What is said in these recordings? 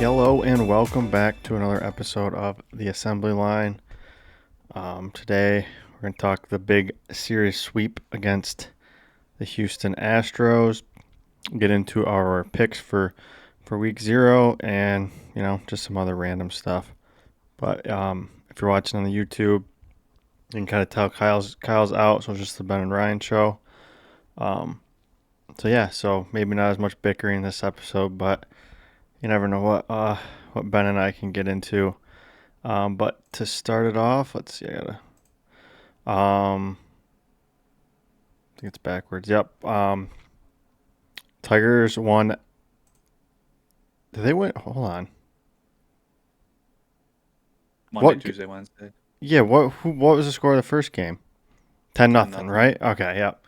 Hello and welcome back to another episode of the Assembly Line. Today we're going to talk the big series sweep against the Houston Astros, get into our picks for week 0, and just some other random stuff. But if you're watching on the YouTube, you can kind of tell Kyle's out, so it's just the Ben and Ryan show. So maybe not as much bickering this episode, but you never know what Ben and I can get into. But to start it off, let's see. I think it's backwards. Yep. Tigers won. Did they win? Hold on. Monday, Tuesday, Wednesday. Yeah. What was the score of the first game? 10-0, right? Okay. Yep.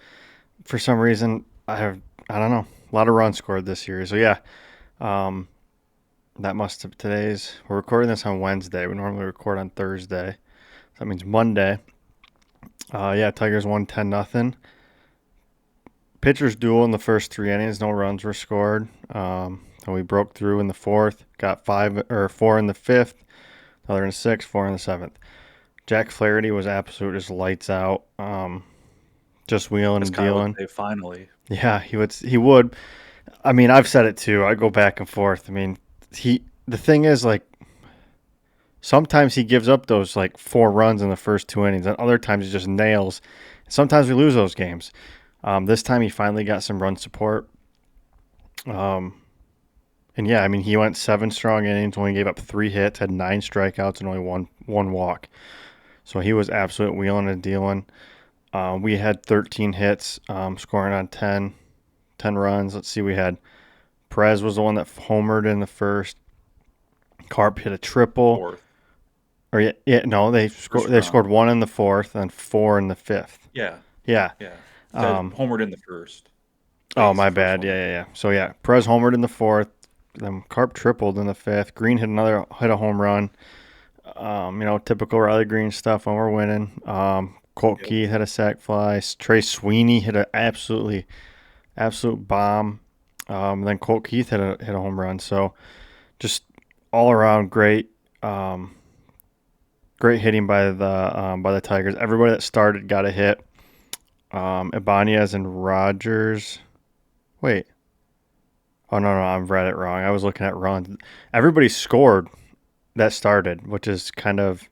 For some reason, I don't know, a lot of runs scored this year. So yeah. That must have we're recording this on Wednesday. We normally record on Thursday. So that means Monday. Tigers won 10-0. Pitchers duel in the first 3 innings. No runs were scored. And we broke through in the 4th. Got 4 in the 5th. Another in the 6th. 4 in the 7th. Jack Flaherty was absolute, just lights out. Just wheeling and dealing. Finally. Yeah, he would. I mean, I've said it too. I go back and forth. I mean, the thing is, like, sometimes he gives up those 4 runs in the first 2 innings, and other times he just nails. Sometimes we lose those games. This time he finally got some run support. And yeah, I mean, he went 7 strong innings, only gave up 3 hits, had 9 strikeouts, and only one walk. So he was absolute wheeling and dealing. We had 13 hits, scoring on 10 runs. Let's see, we had Perez was the one that homered in the first. Carp hit a triple. Fourth. They scored 1 in the 4th and 4 in the 5th. Yeah. Homered in the first. Oh, my bad. Yeah. So yeah, Perez homered in the 4th. Then Carp tripled in the 5th. Green hit a home run. Typical Riley Green stuff when we're winning. Colt Keith had a sac fly. Trey Sweeney hit an absolute bomb. Then Colt Keith hit a home run. So just all around great hitting by the Tigers. Everybody that started got a hit. Ibanez and Rogers. Wait. Oh no, I've read it wrong. I was looking at runs. Everybody scored that started, which is kind of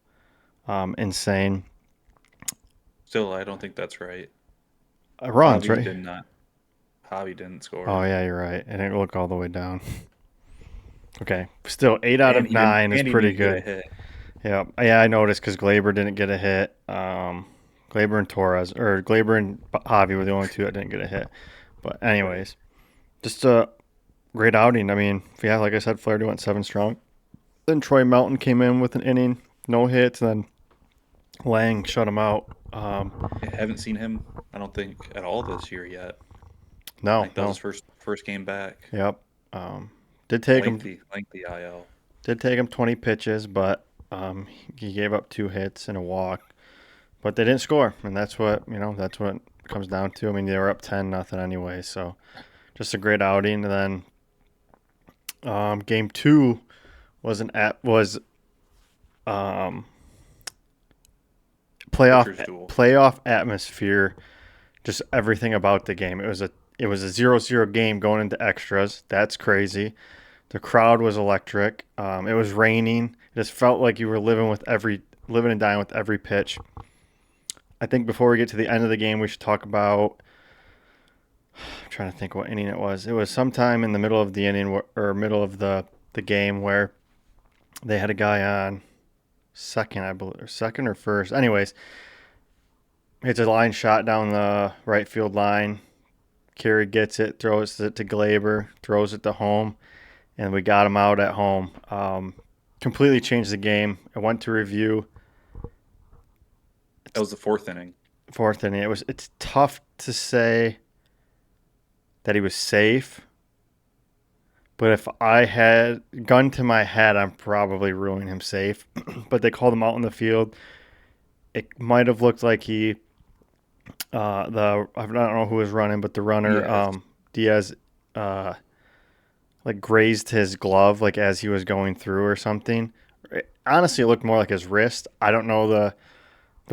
insane. Still, I don't think that's right. Runs, right? Did not. Javi didn't score. Oh yeah, you're right. And it looked all the way down. Okay, still 8 out of 9 is pretty good. Yeah, I noticed because Glaber didn't get a hit. Glaber and Javi were the only 2 that didn't get a hit. But anyways, just a great outing. I mean, yeah, like I said, Flaherty went 7 strong. Then Troy Mountain came in with an inning, no hits, and then Lang shut him out. I haven't seen him, I don't think, at all this year yet. No, that was his first game back. Yep. Did take lengthy IL. Did take him 20 pitches, but he gave up 2 hits and a walk. But they didn't score, and that's what it comes down to. I mean, they were up 10-0 anyway, so just a great outing. And then game 2 was playoff atmosphere. Just everything about the game. It was a 0-0 game going into extras. That's crazy. The crowd was electric. It was raining. It just felt like you were living and dying with every pitch. I think before we get to the end of the game, we should talk about. I'm trying to think what inning it was. It was sometime in the middle of the inning or middle of the game where they had a guy on second, I believe, or second or first. Anyways, hits a line shot down the right field line. Carey gets it, throws it to Glaber, throws it to home, and we got him out at home. Completely changed the game. I went to review. That was the 4th inning. It's tough to say that he was safe, but if I had gun to my head, I'm probably ruling him safe. But they called him out in the field. It might have looked like I don't know who was running, but the runner, Diaz, like grazed his glove like as he was going through or something. Honestly, it looked more like his wrist. I don't know the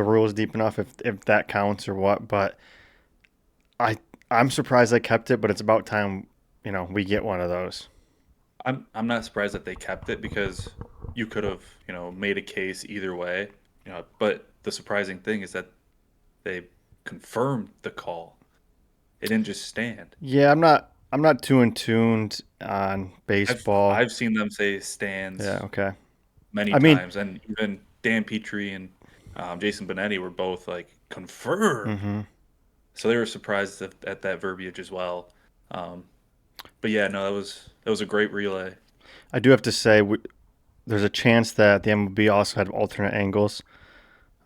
rules deep enough if that counts or what, but I I'm surprised they kept it, but it's about time, we get one of those. I'm not surprised that they kept it because you could have, made a case either way. But the surprising thing is that they confirmed the call. It didn't just stand. Yeah, I'm not too in tuned on I've baseball. I've seen them say Yeah, stands okay. many I mean, times, and even Dan Petrie and Jason Benetti were both like confirmed. mhm. So they were surprised at that verbiage as well. Um, but yeah, no, that was a great relay. I do have to say there's a chance that the MLB also had alternate angles.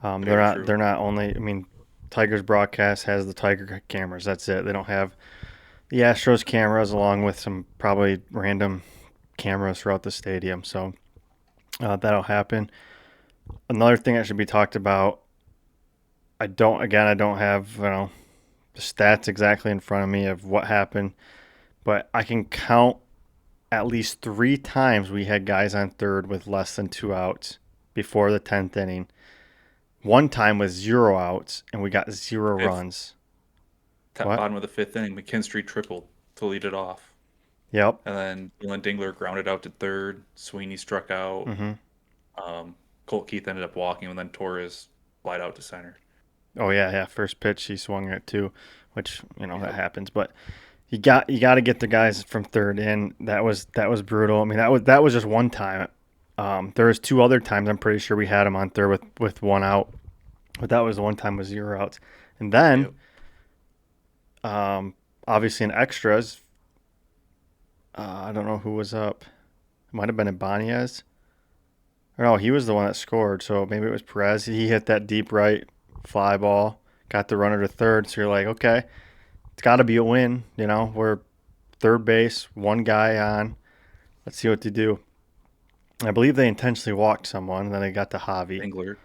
They're Very not true. they're not only. I mean, Tigers broadcast has the Tiger cameras. That's it. They don't have the Astros cameras along with some probably random cameras throughout the stadium. So that'll happen. Another thing that should be talked about. I don't have the stats exactly in front of me of what happened, but I can count at least three times we had guys on third with less than two outs before the 10th inning. One time with zero outs, and we got zero Fifth, runs. What? bottom of the fifth inning, McKinstry tripled to lead it off, Yep. and then Dylan Dingler grounded out to third. Sweeney struck out. Hmm. Um, Colt Keith ended up walking, and then Torres flied out to center. Oh yeah, yeah. First pitch he swung at two, which that Yep. happens. But you got to get the guys from third in. That was brutal. I mean that was just one time. There was two other times I'm pretty sure we had him on third with one out, but that was the one time with zero outs. And then Yep. obviously in extras, I don't know who was up. It might have been Ibanez. Or no, he was the one that scored. So maybe it was Perez. He hit that deep right fly ball, got the runner to third. So you're like, okay, it's got to be a win. We're third base, one guy on. Let's see what they do. I believe they intentionally walked someone. And then they got to Javi. Dingler.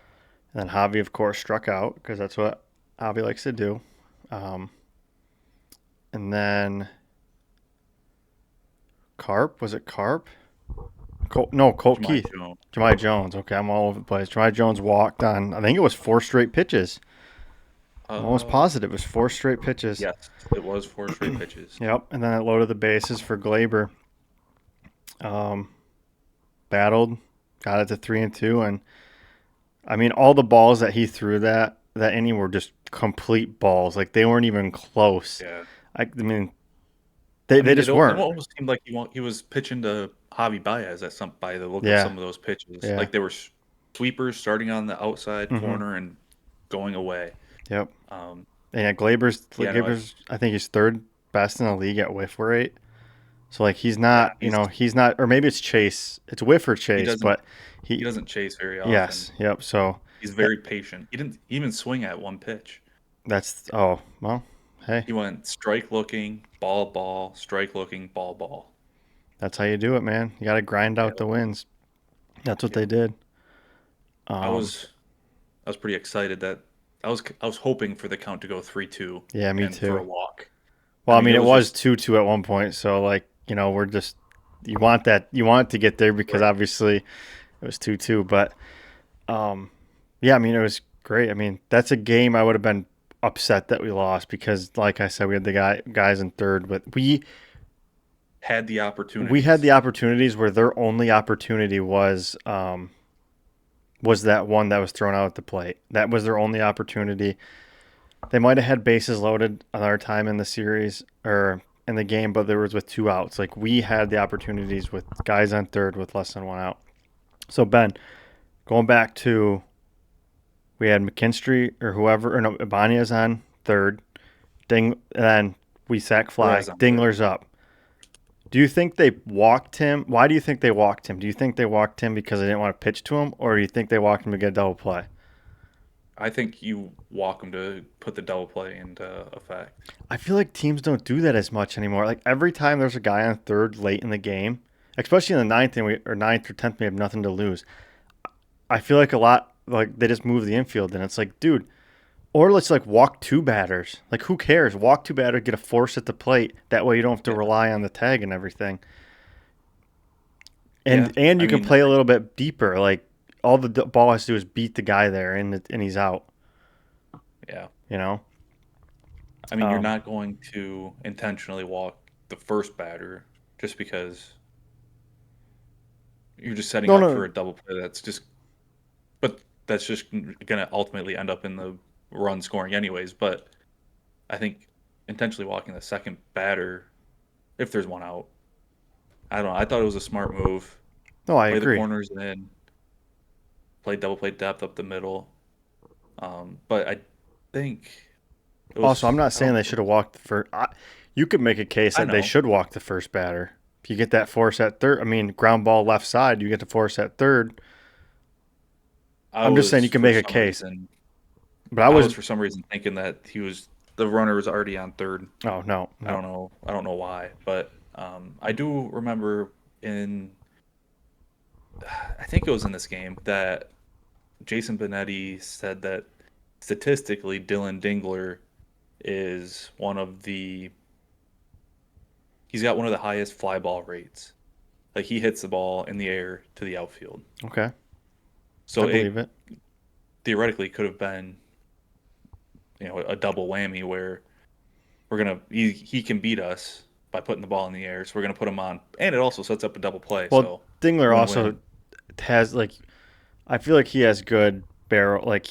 And then Javi, of course, struck out because that's what Javi likes to do. Um, and then Carp, was it Carp? No, Colt Jemai Keith. Jones. Jemai Jones. Okay, I'm all over the place. Jemai Jones walked on, I think it was four straight pitches. I'm almost Uh, positive it was four straight pitches. yes, it was four straight pitches. Yep. And then it loaded the bases for Glaber. Um, battled, got it to 3-2. And I mean, all the balls that he threw that inning were just complete balls. Like they weren't even close. Yeah. I mean, they It just it weren't. almost seemed like he was pitching to Javi Baez at some by the look of Yeah. some of those pitches. Yeah. Like they were sweepers starting on the outside Mm-hmm. corner and going away. Yep. Um, And yeah, Glaber's yeah, no, Glaber's I think he's third best in the league at whiff rate. So like he's yeah, not, he's not, or maybe it's Chase. It's whiff or he Chase, doesn't but he he, doesn't chase very often. yes, yep. So He's eh, very patient. He didn't even swing at one pitch. that's oh well, hey, He went strike looking, ball, strike looking, ball. that's how you do it, man. You got to grind Yeah, out the wins. That's what they did. I Um, was I was pretty excited that I was hoping for the count to go 3-2 yeah, me and for too. a walk. I Well, I mean, mean, it it was was just 2-2 at one point, so like we're just you want it to get there because right. obviously it was 2-2, but um, yeah, I mean it was great. I mean that's a game I would have been upset that we lost because, like I said, we had the guys in third, but Had the we had the opportunities. opportunities where their only opportunity was that one that was thrown out at the plate. That was their only opportunity. They might have had bases loaded another time in the series or in the game, but there was with two outs. Like we had the opportunities with guys on third with less than one out. So Ben, going back to we had McKinstry or whoever or no Ibanez on third, and then we sack fly. Perez on third. Dingler's up. Do you think they walked him? Why do you think they walked him? Do you think they walked him because they didn't want to pitch to him, or do you think they walked him to get a double play? I think you walk him to put the double play into effect. I feel like teams don't do that as much anymore. Like every time there's a guy on third late in the game, especially in the ninth and or ninth or 10th, we have nothing to lose. I feel like a lot like they just move the infield, and it's like, dude, or let's like walk two batters. Like who cares? Walk two batters, get a force at the plate. That way you don't have to Yeah. rely on the tag and everything. Yeah, and I you can mean, play a little bit deeper. Like all the ball has to do is beat the guy there, and he's out. yeah, You know. I mean, you're Um, not going to intentionally walk the first batter just because you're just setting no, up no, for a double play. But that's just going to ultimately end up in the run scoring anyways. But I think intentionally walking the second batter, if there's one out, I don't know. I thought it was a smart move. no. I Play the agree. corners in, play double play depth up the middle. But I think it Also, I'm was, not I saying don't, they should have walked the first. You could make a case I that they know. should walk the first batter. If you get that force at third, I mean, ground ball left side, you get the force at third. I I'm just saying was you can for make a some case. reason, But I I was, was for some reason thinking that the runner was already on third. oh, no, I no. don't know. I don't know why, but I do remember in I think it was in this game that Jason Benetti said that statistically Dylan Dingler is he's got one of the highest fly ball rates. Like he hits the ball in the air to the outfield. Okay. I So believe it it. theoretically could have been, a double whammy where he can beat us by putting the ball in the air. So we're gonna put him on, and it also sets up a double play. Well, So Dingler win also win. has, like, I feel like he has good barrel. Like,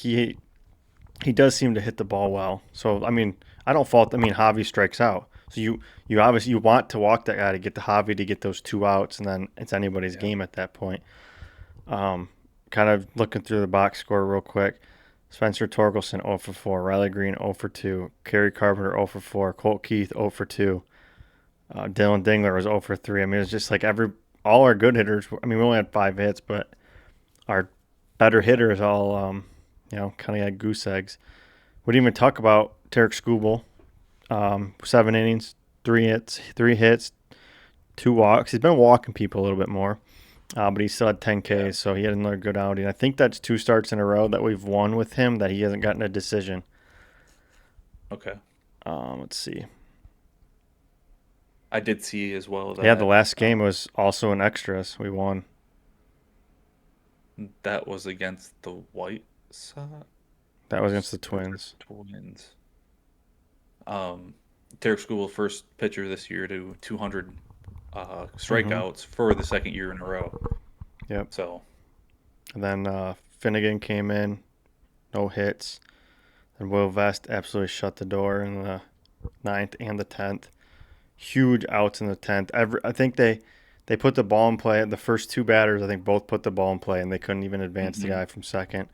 he does seem to hit the ball well. So, I mean, I don't fault. I mean, Javi strikes out. So you obviously you want to walk that guy to get the Javi to get those two outs, and then it's anybody's Yeah. game at that point. Um, Kind of looking through the box score real quick. Spencer Torkelson 0 for 4, Riley Green 0 for 2, Kerry Carpenter 0 for 4, Colt Keith 0 for 2, Dylan Dingler was 0 for 3. I mean, it's just like all our good hitters. I mean, we only had 5 hits, but our better Yeah. hitters all kind of had goose eggs. We didn't even talk about Tarek Skubal. 7 innings, 3 hits, 2 walks. He's been walking people a little bit more. But he still had 10 Yeah. Ks, so he had another good outing. I think that's 2 starts in a row that we've won with him that he hasn't gotten a decision. Okay. Let's see. I did see as well Yeah, the that last game was also in extras. We won. that was against the White Sox That was against the or Twins. Twins. Um, Tarek School, first pitcher this year to 200 Mm-hmm. strikeouts for the second year in a row. Yep. So And then Finnegan came in, no hits. And Will Vest absolutely shut the door in the ninth and the 10th. Huge outs in the 10th. I think they put the ball in play. The first 2 batters, I think, both put the ball in play, and they couldn't even advance the hmm guy from second.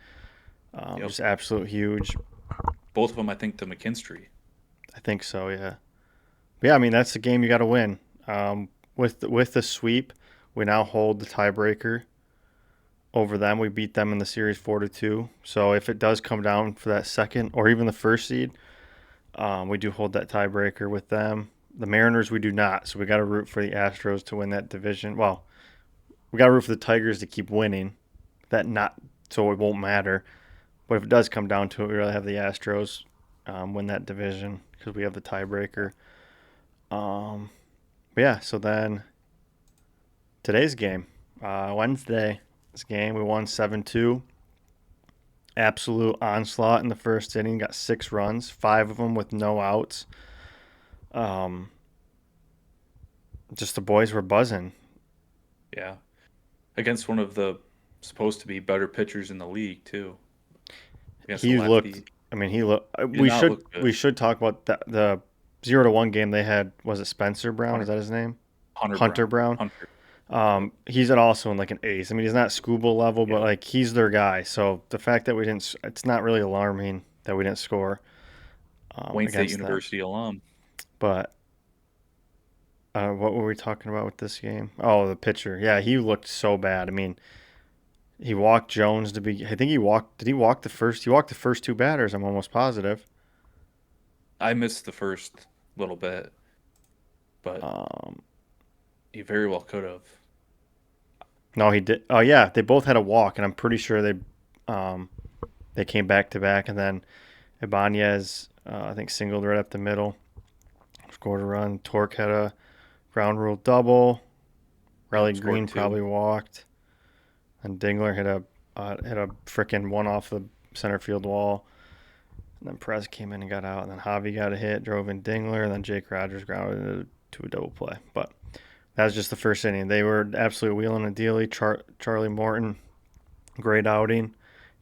yep, Just absolute huge. both of them I think to McKinstry. I think so, yeah. But yeah, I mean, that's the game you got to win. With the sweep, we now hold the tiebreaker over them. We beat them in the series 4-2. So if it does come down for that second or even the first seed, we do hold that tiebreaker with them. The Mariners, we do not. So we got to root for the Astros to win that division. Well, we got to root for the Tigers to keep winning. That not so it won't matter. But if it does come down to it, we really have the Astros win that division because we have the tiebreaker. Um, yeah. So then today's game, Wednesday, this game we won 7-2. Absolute onslaught in the first inning. Got 6 runs, 5 of them with no outs. Um, just the boys were buzzing. Yeah, against one of the supposed to be better pitchers in the league too. Against a He looked. lefty, I mean, he looked. he did not look We good. should talk about the 0-1 game they had. Was it Spencer Brown? Is Hunter that his name? Hunter Hunter Brown, Brown. Hunter. Yep. He's also in like an ace. I mean, he's not scuba level, but Yeah. like he's their guy. So the fact that we didn't, it's not really alarming that we didn't score Wayne State against them. University alum. But what were we talking about with this game? Oh, the pitcher. Yeah, he looked so bad. I mean, he walked Jones to be. I think he walked. Did he walk the first? He walked the first 2 batters. I'm almost positive. I missed the first little bit, but Um, he very well could have. no, he did. Oh yeah, they both had a walk, and I'm pretty sure um, they came back to back, and then Ibanez, I think, singled right up the middle, scored a run. Torque had a ground rule double. Riley Scored Green two. probably walked, and Dingler hit a frickin' one off the center field wall. And then Perez came in and got out, and then Javi got a hit, drove in Dingler, and then Jake Rogers grounded to a double play. But that was just the first inning. They were absolutely wheeling and dealing. Charlie Morton, great outing.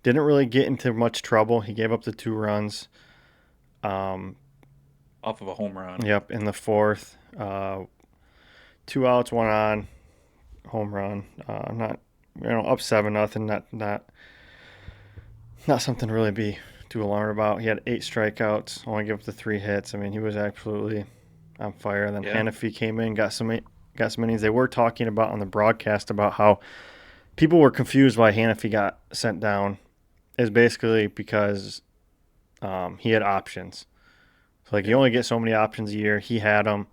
Didn't really get into much trouble. He gave up the 2 runs. Um, Off of a home run. yep, in the fourth. 2 outs, 1 on, home run. Not up 7-0. Not something to really be too alarmed about. He had 8 strikeouts, only gave up the 3 hits. I mean, he was absolutely on fire. And then Yeah. Hannafy came in, got some innings. They were talking about on the broadcast about how people were confused why Hannafy got sent down. Is basically because he had options. So like you Yep. only get so many options a year. He had them.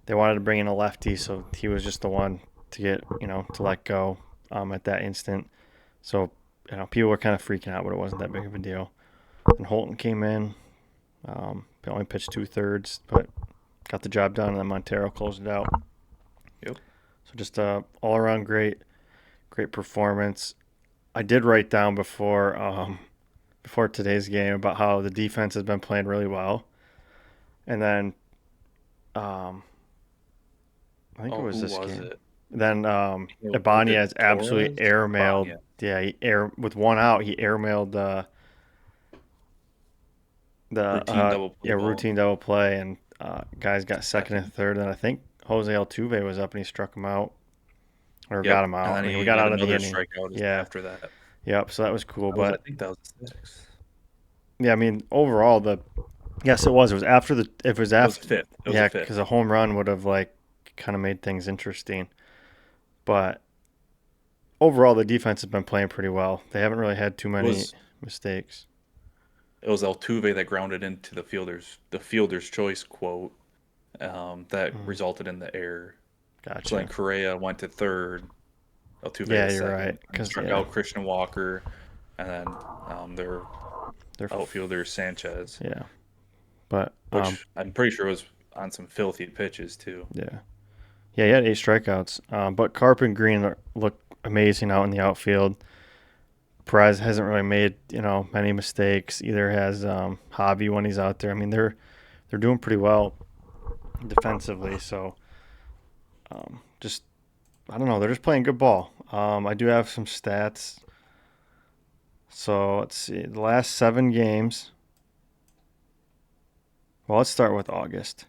They wanted to bring in a lefty, so he was just the one to get to let go at that instant. So people were kind of freaking out, but it wasn't that big of a deal. And Holton came in. He only pitched 2/3, but got the job done, and then Montero closed it out. Yep. So just all around great performance. I did write down before today's game about how the defense has been playing really well, and then um, I think it Oh, was who this was game. it? Then Was it Ibanez absolutely Torres? airmailed. Banya. Yeah, he air with 1 out. He airmailed the Routine double play ball. routine double play, and guys got second and Second. third. And I think Jose Altuve was up and he struck him out or got Yep. him And out. then I mean, we he got had out of the another inning. strikeout Yeah, after that. yep. So that was cool. I But think that was the sixth. yeah, I mean, overall, the yes, it was. It was after the. If it was It was after, fifth. It was a yeah, because a fifth. home run would have like kind of made things interesting. But overall, the defense has been playing pretty well. They haven't really had too It many was mistakes. it was Altuve that grounded into the fielder's choice quote that Mm, resulted in the error. So then gotcha. Correa went to third, Altuve Yeah, to you're right. second, and Because struck yeah, out Christian Walker, and then their they're outfielder Sanchez, yeah. But which I'm pretty sure was on some filthy pitches too. yeah, yeah. He had 8 strikeouts. But Carp and Green look amazing out in the outfield. Perez hasn't really made many mistakes. Either has Hobby when he's out there. I mean, they're doing pretty well defensively. So just I don't know. They're just playing good ball. I do have some stats. So let's see. The last 7 games. Well, let's start with August.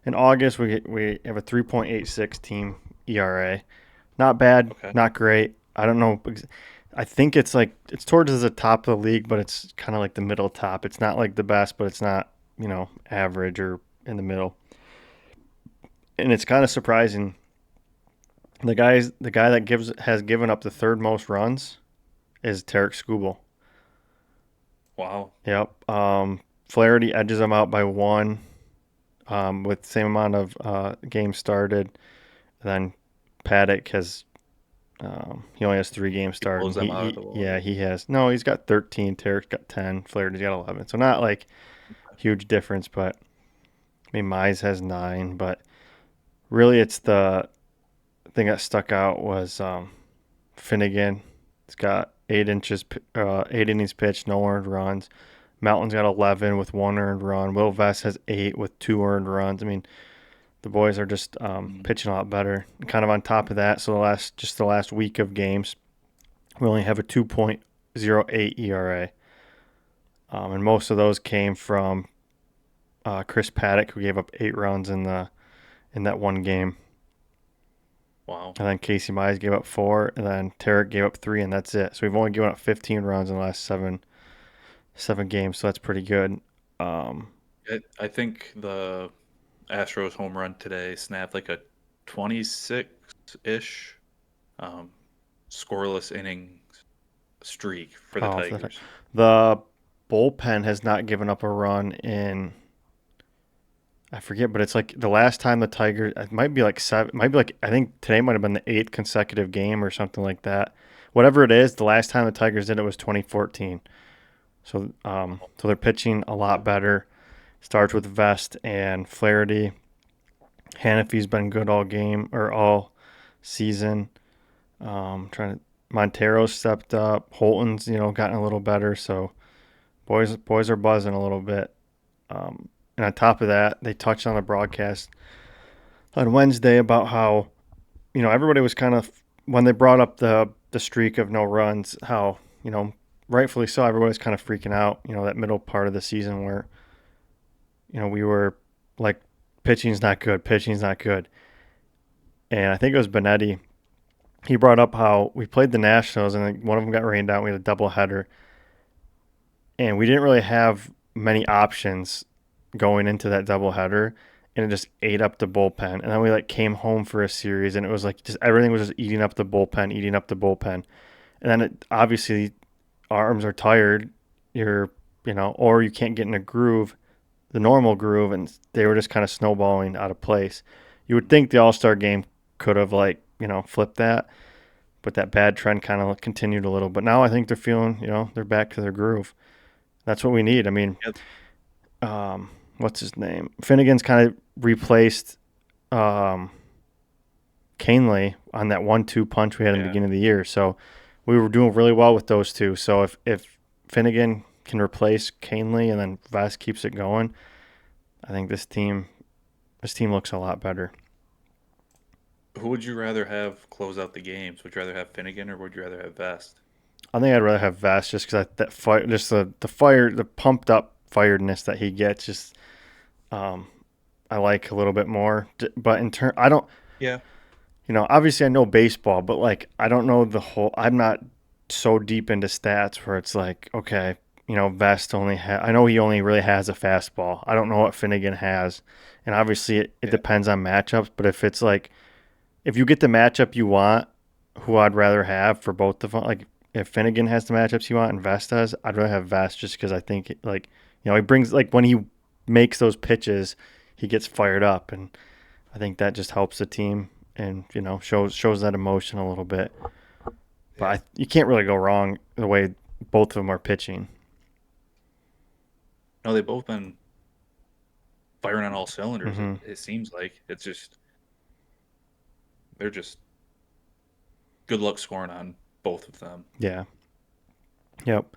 In August, we have a 3.86 team ERA. Not bad, Okay. not great. I don't know. I think it's towards the top of the league, but it's kind of like the middle top. It's not like the best, but it's not average or in the middle. And it's kind of surprising. The guy that has given up the third most runs is Tarek Skubal. Wow. Yep. Flaherty edges him out by 1 with the same amount of games started. And then Paddock has he only has 3 games He started. blows And them out of the yeah, water. he has no. He's got 13. Tarek's got 10. Flaherty's got 11. So not like huge difference, but I mean Mize has 9. But really, it's the thing that stuck out was Finnegan. He's got 8 inches, 8 innings pitched, no earned runs. Mountain's got 11 with 1 earned run. Will Vest has 8 with 2 earned runs. I mean, the boys are just Mm. pitching a lot better. And kind of on top of that, so the last week of games, we only have a 2.08 ERA, and most of those came from Chris Paddock, who gave up 8 runs in that one game, Wow. and then Casey Mize gave up 4, and then Tarek gave up 3, and that's it. So we've only given up 15 runs in the last seven games, so that's pretty good. Um, I think the Astros home run today snapped like a 26-ish um, scoreless inning streak for the oh, Tigers. the bullpen has not given up a run in I forget, but it's like the last time the Tigers, it might be like 7, might be like, I think today might have been the 8th consecutive game or something like that. Whatever it is, the last time the Tigers did it was 2014. So they're pitching a lot better. Starts with Vest and Flaherty. Hanafy's been good all game or all season. Trying to Montero stepped up. Holton's gotten a little better. So boys are buzzing a little bit. And on top of that, they touched on the broadcast on Wednesday about how everybody was kind of when they brought up the streak of no runs, how rightfully so, everybody's kind of freaking out. That middle part of the season where we were like, pitching's not good, and I think it was Benetti. He brought up how we played the Nationals and one of them got rained out. We had a doubleheader, and we didn't really have many options going into that doubleheader, and it just ate up the bullpen. And then we came home for a series, and it was like just everything was just eating up the bullpen, eating up the bullpen. And then obviously arms are tired. You're or you can't get in a groove, the normal groove, and they were just kind of snowballing out of place. You would think the All Star game could have flipped that, but that bad trend kind of continued a little. But now I think they're feeling they're back to their groove. That's what we need. I mean, Yep. What's his name? Finnegan's kind of replaced um, Canely on that 1-2 punch we had in the Yeah. beginning of the year. So we were doing really well with those two. So if Finnegan can replace Canely and then Vest keeps it going, I think this team looks a lot better. Who would you rather have close out the games? Would you rather have Finnegan or would you rather have Vest? I think I'd rather have Vest just because that fire, just the fire, the pumped up firedness that he gets, just um, I like a little bit more. But in turn, I don't. Yeah. Obviously I know baseball, but I don't know the whole. I'm not so deep into stats where it's like, okay, Vest I know he only really has a fastball. I don't know what Finnegan has, and obviously it Yeah. depends on matchups. But if it's if you get the matchup you want, who I'd rather have for both of them, if Finnegan has the matchups you want and Vest does, I'd rather have Vest just because I think he brings when he makes those pitches, he gets fired up, and I think that just helps the team and shows that emotion a little bit. But Yeah. you can't really go wrong the way both of them are pitching. No, they've both been firing on all cylinders. It, Hmm. it seems like it's just they're just good luck scoring on both of them. Yeah. Yep.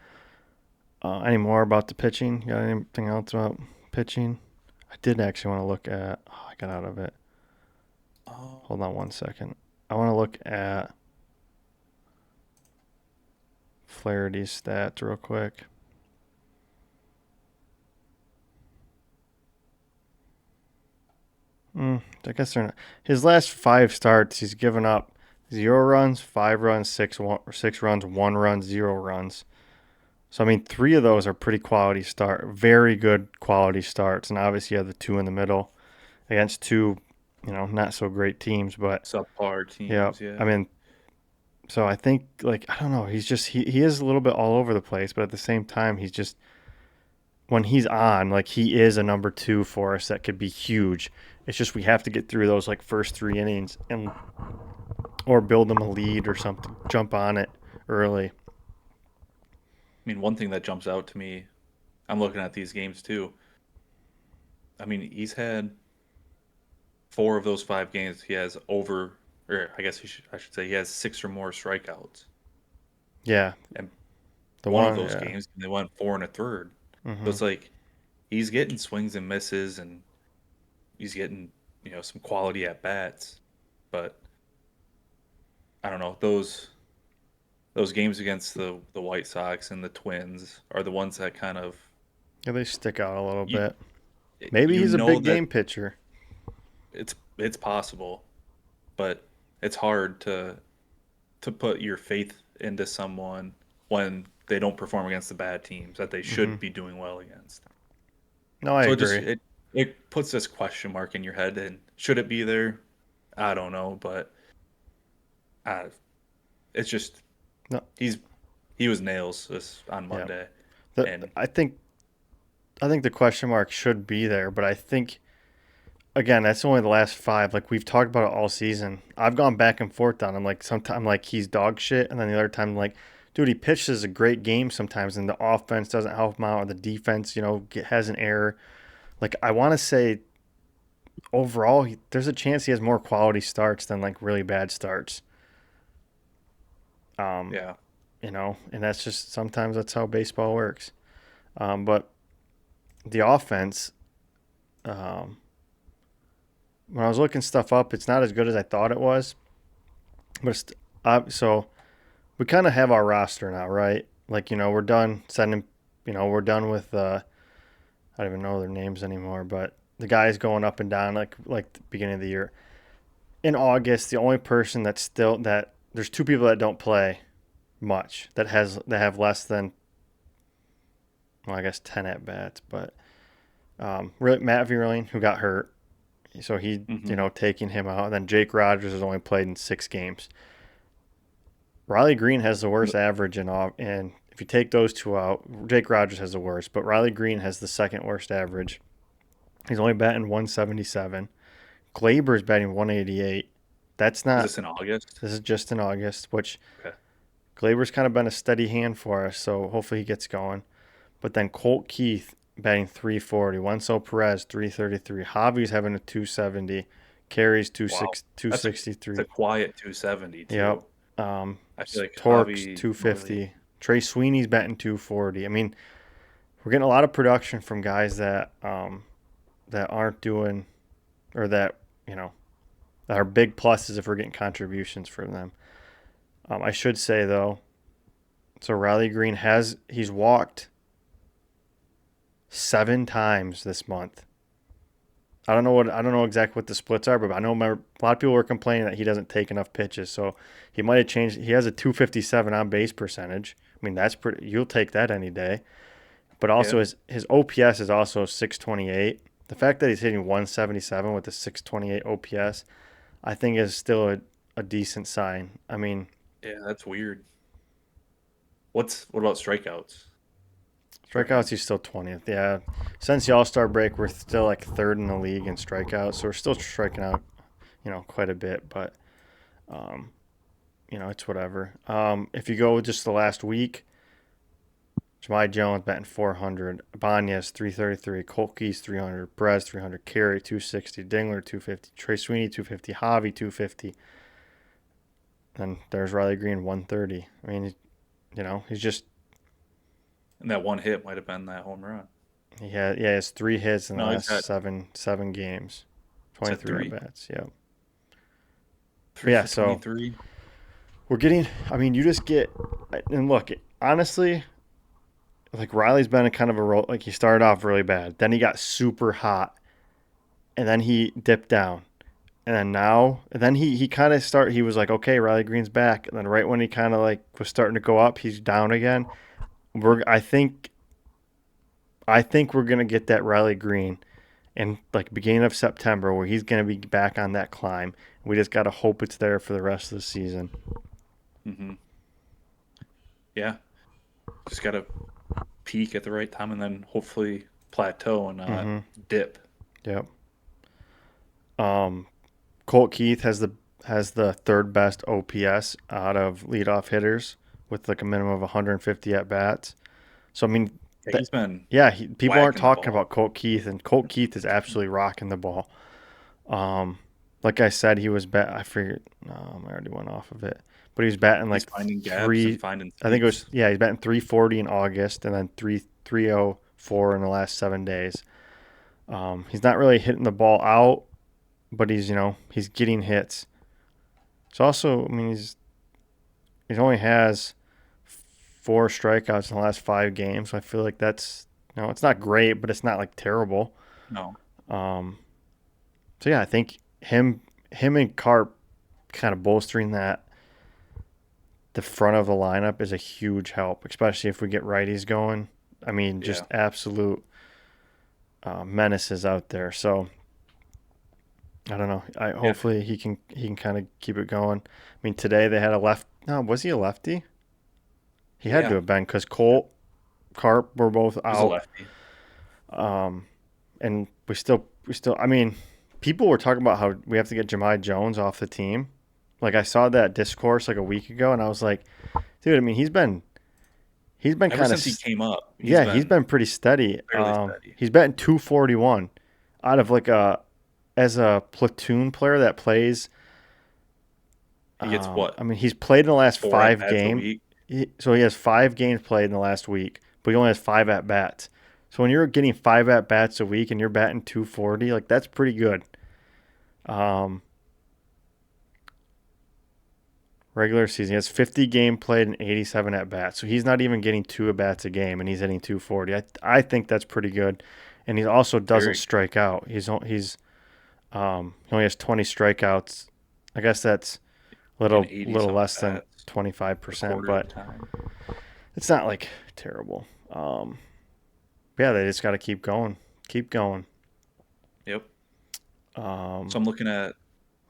Any more about the pitching? Got anything else about pitching? I did actually want to look at. Oh, I got out of it. Oh, Hold on one second. I want to look at Flaherty's stats real quick. I guess they're not. His last five starts, he's given up 0 runs, 5 runs, 6 runs, 1 run, 0 runs. So I mean, three of those are pretty quality very good quality starts, and obviously you have the two in the middle against two, not so great teams. But subpar yeah, teams. I Yeah. mean, so I think I don't know, he's just he is a little bit all over the place, but at the same time, he's just when he's on, he is a number two for us that could be huge. It's just we have to get through those first 3 innings and or build them a lead or something, jump on it early. I mean, one thing that jumps out to me, I'm looking at these games too. I mean, he's had 4 of those 5 games. He has over, or I should say, he has 6 or more strikeouts. Yeah, And the one of one, those yeah. games, they went 4 1/3. So Hmm. it's like he's getting swings and misses, and he's getting some quality at bats. But I don't know, those games against the White Sox and the Twins are the ones that kind of Yeah, they stick out a little you bit. Maybe you he's a know big that game pitcher. it's possible, but it's hard to put your faith into someone when they don't perform against the bad teams that they Hmm. should be doing well against. No, I So it just agree. it puts this question mark in your head, and should it be there? I don't know, but uh, it's just No, he's he was nails this on yeah. Monday, The, and I think the question mark should be there, but I think again that's only the last five. We've talked about it all season. I've gone back and forth on him. Sometimes he's dog shit, and then the other time dude, he pitches a great game sometimes, and the offense doesn't help him out, or the defense has an error. I want to say overall, there's a chance he has more quality starts than like really bad starts. Um, Yeah. and that's just sometimes that's how baseball works. But the offense, um, when I was looking stuff up, it's not as good as I thought it was. But so we kind of have our roster now, right? Like we're done sending. We're done with. I don't even know their names anymore, but the guys going up and down like the beginning of the year. In August, the only person that's still that there's two people that don't play much that have less than, well, I guess 10 at bats, but really Matt Vierling, who got hurt, so he Hmm. taking him out. And then Jake Rogers has only played in 6 games. Riley Green has the worst average and if you take those two out, Jake Rogers has the worst, but Riley Green has the second worst average. He's only batting 177. Glaber's batting 188. That's Is not. this in August? This is just in August, which Okay. Glaber's kind of been a steady hand for us, so hopefully he gets going. But then Colt Keith batting 340, Wenzel Perez 333, Javi's having a 270, Carey's Wow. It's a 263. quiet 270 Yep. too. I feel like Torques Javi normally. 250. Trey Sweeney's batting 240. I mean, we're getting a lot of production from guys that aren't doing or that that are big pluses if we're getting contributions from them. I should say though, so Riley Green he's walked 7 times this month. I don't know exactly what the splits are, but I know a lot of people were complaining that he doesn't take enough pitches. So he might have changed. He has a 257 on base percentage. I mean, that's pretty. You'll take that any day. But Yeah. also his OPS is also 628. The fact that he's hitting 177 with a 628 OPS, I think is still a decent sign. I mean, Yeah, that's weird. What about strikeouts for strikeouts him? he's still 20th. Yeah, since the All Star break, we're still like third in the league in strikeouts, so we're still striking out, quite a bit. But um, it's whatever. If you go with just the last week, Jemai Jones batting 400, Banez 333, Colkey's 300, Perez 300, Carey 260, Dingler 250, Trey Sweeney 250, Javi 250, and there's Riley Green 130. I mean, he's just And that one hit might have been that home run. he has 3 hits in the No, he's last got seven games, is that 23 at three? bats. Yeah, but Three yeah. for So 23. we're getting. I mean, you just get and look honestly. Like Riley's been a kind of a role. Like he started off really bad, then he got super hot, and then he dipped down, and then he kind of start. He was like, okay, Riley Green's back, and then right when he kind of like was starting to go up, he's down again. We're I think we're gonna get that Riley Green in like beginning of September where he's gonna be back on that climb. We just gotta hope it's there for the rest of the season. Hmm. Yeah, just gotta peak at the right time and then hopefully plateau and not Mm-hmm. dip. Yep. Um, Colt Keith has the third best OPS out of leadoff hitters with like a minimum of 150 at bats. So I mean, Yeah, that he's been yeah, people aren't whacking the talking ball. about Colt Keith, and Colt Keith is absolutely rocking the ball. Um, like I said, he was I figured. I already went off of it, but he was batting He's like finding gaps and three. finding I think it was seats. yeah, he's batting 340 in August, and then 304 in the last 7 days. He's not really hitting the ball out, but he's getting hits. It's also, I mean, he only has 4 strikeouts in the last 5 games. So I feel like that's it's not great, but it's not like terrible. No. Um, so yeah, I think him and Carp kind of bolstering that the front of the lineup is a huge help, especially if we get righties going. I mean, just Yeah. absolute menaces out there. So I don't know. I Yeah. hopefully he can kind of keep it going. I mean, today they had a left. No, was he a lefty? He had to Yeah. have been because Yeah. Colt, Carp were both He's a out. lefty. Um, and we still. I mean, people were talking about how we have to get Jemai Jones off the team. Like I saw that discourse like a week ago, and I was like, dude. I mean, he's been Ever kind of since he came up, he's yeah, he's been been pretty steady. fairly steady. He's batting 241 out of like a as a platoon player that plays. He gets what, I mean, he's played in the last four at five bats a games. week? So he has 5 games played in the last week, but he only has 5 at bats. So when you're getting 5 at bats a week and you're batting 240, like that's pretty good. Um, Regular season, he has 50 game played and 87 at bats. So he's not even getting 2 at bats a game, and he's hitting 240. I think that's pretty good, and he also doesn't Very strike out. He only has 20 strikeouts. I guess that's in little 80-some less than bats, a 25%, quarter of the but time. it's not like terrible. Yeah, they just got to keep going, keep going. Yep. So Um, I'm looking at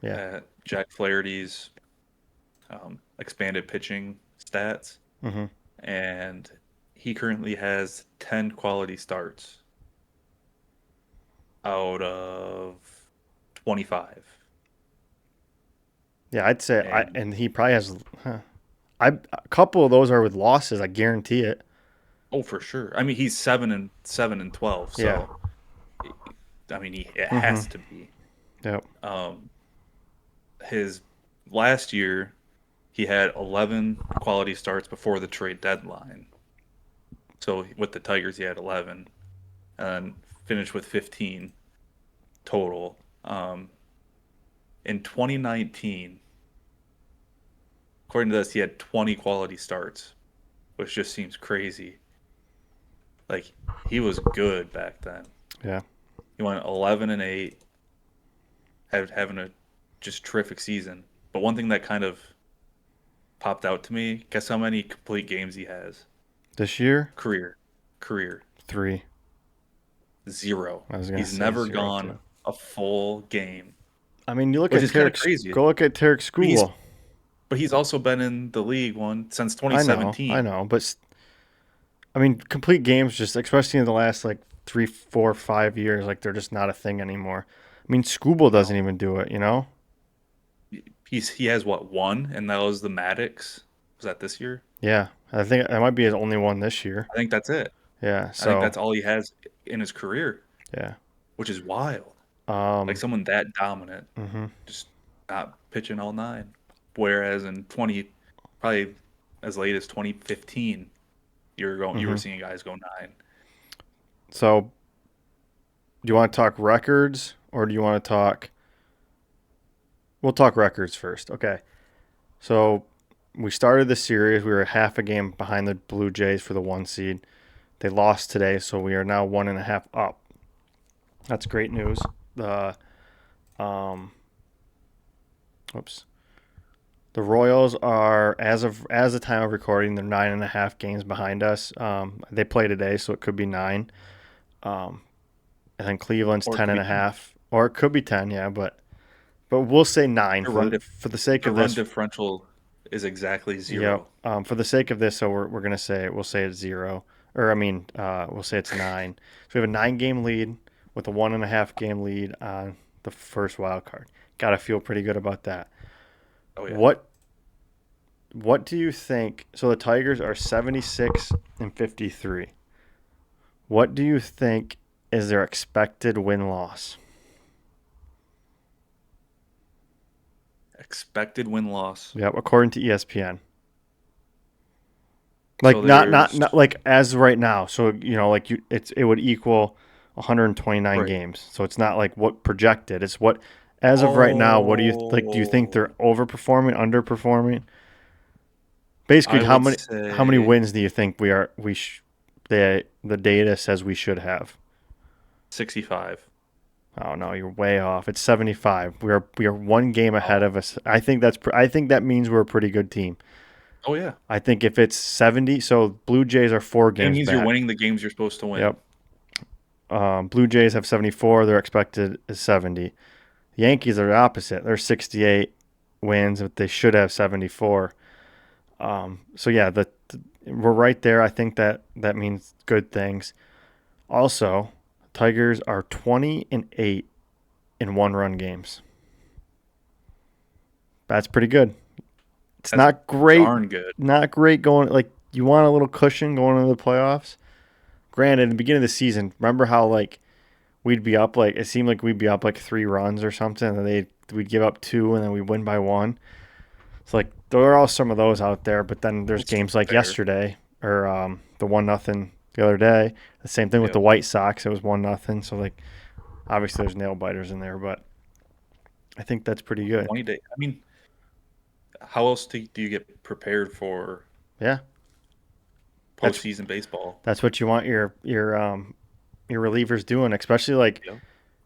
yeah. Jack Flaherty's expanded pitching stats, Hmm. and he currently has 10 quality starts out of 25. Yeah, I'd say And and he probably has. Huh, a couple of those are with losses. I guarantee it. oh, for sure. I mean, he's 7-12, Yeah. so I mean, it Hmm. has to be. Yep. Um, his last year, he had 11 quality starts before the trade deadline. So with the Tigers, he had 11 and finished with 15 total. In 2019, according to this, he had 20 quality starts, which just seems crazy. Like he was good back then. Yeah. He went 11-8, having a just terrific season. But one thing that kind of popped out to me, guess how many complete games he has? This year, Career. Career. 3. Zero. I was gonna He's say never 0 gone too. a full game, I mean, you look which at is kind of Tarek's. crazy. Go look at Tarek's But he's school. but he's also been in the league one since I 2017. know, but I mean, complete games just, especially in the last like 3, 4, 5 years, like they're just not a thing anymore. I mean, Scooble doesn't No. even do it. You know? He has what, one, and that was the Maddox. Was that this year? Yeah, I think that might be his only one this year. I think that's it. Yeah. I think So that's all he has in his career, yeah. which is wild. Like Um. someone that dominant, Hmm. just not pitching all nine. Whereas in 20, probably as late as 2015, you were Hmm. seeing guys go nine. So, do you want to talk records or do you want to talk? We'll talk records first. Okay. So, we started the series. We were half a game behind the Blue Jays for the 1 seed. They lost today, so we are now 1.5 up. That's great news. The um, oops. The Royals are as the time of recording, they're 9.5 games behind us. They play today, so it could be 9. Um, and then Cleveland's Or it ten could and be a 10. half, or it could be 10. Yeah, but we'll say 9 The run dif- for the sake the of run this. differential is exactly Yep. 0. For the sake of this, so we're gonna say we'll say it's 0, or I mean, we'll say it's 9. So we have a 9 game lead with a 1.5 game lead on the first wild card. Got to feel pretty good about that. Oh yeah. What What do you think? So the Tigers are 76 and 53. What do you think is their expected win loss? Expected win loss. Yep, according to ESPN. So Like there's not like as right now. So like it would equal 129 right. games. So it's not like what projected. It's what as of right now. What do you like? Do you think they're Oh, overperforming, underperforming? Basically, I would how many say wins do you think the data says we should have? 65. Oh no, you're way off. It's 75. We are 1 game ahead Oh, of us. I think that means we're a pretty good team. oh yeah. I think if it's 70, so Blue Jays are four It games means you're back. winning the games you're supposed to win. Yep. Blue Jays have 74. Their expected is 70. Yankees are the opposite. They're 68 wins, but they should have 74. So yeah, we're right there. I think that means good things. Also, Tigers are 20-8 in 1-run games. That's pretty good. It's That's darn good. not great going like you want a little cushion going into the playoffs. Granted, in the beginning of the season, remember how like we'd be up like it seemed like we'd be up like 3 runs or something, and we'd give up two, and then we win by one. It's like there are all some of those out there, but then there's That's games like fair. yesterday or the 1-0 the other day. The same thing with the Yep. White Sox. It was 1-0. So like obviously there's nail biters in there, but I think that's pretty good. 20 day. I mean, how else do you get prepared for Yeah, that's postseason baseball? that's what you want your relievers doing, especially like Yep.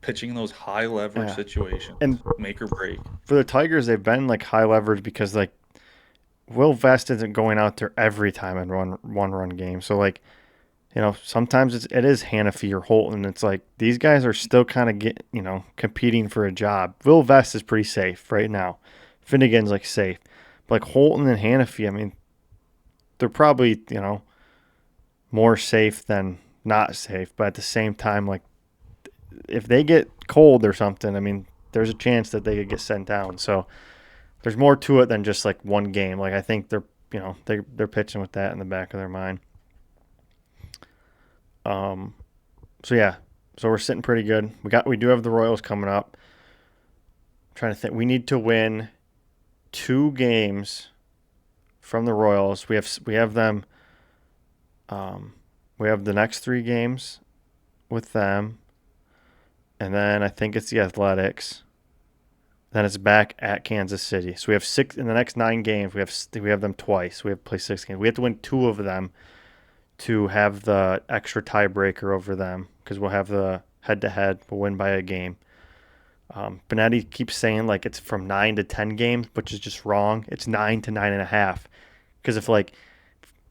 Pitching in those high leverage yeah. And situations, make or break. for the Tigers, they've been like high leverage because like Will Vest isn't going out there every time in one run game. So like sometimes it is Hannafy or Holton. It's like these guys are still kind of competing for a job. Will Vest is pretty safe right now. Finnegan's like safe, but like Holton and Hannafy, I mean, they're probably more safe than not safe. But at the same time, like if they get cold or something, I mean, there's a chance that they could get sent down. So there's more to it than just like one game. Like I think they're pitching with that in the back of their mind. Um, so yeah, so we're sitting pretty good. We do have the Royals coming up. I'm trying to think, we need to win 2 games from the Royals. We have them. Um, we have the next 3 games with them, and then I think it's the Athletics. Then it's back at Kansas City. So we have 6 in the next 9 games. We have them twice. We have to play 6 games. We have to win 2 of them to have the extra tiebreaker over them because we'll have the head to head. We'll win by a game. Benetti keeps saying like it's from 9 to 10 games, which is just wrong. It's 9 to 9.5. Because if like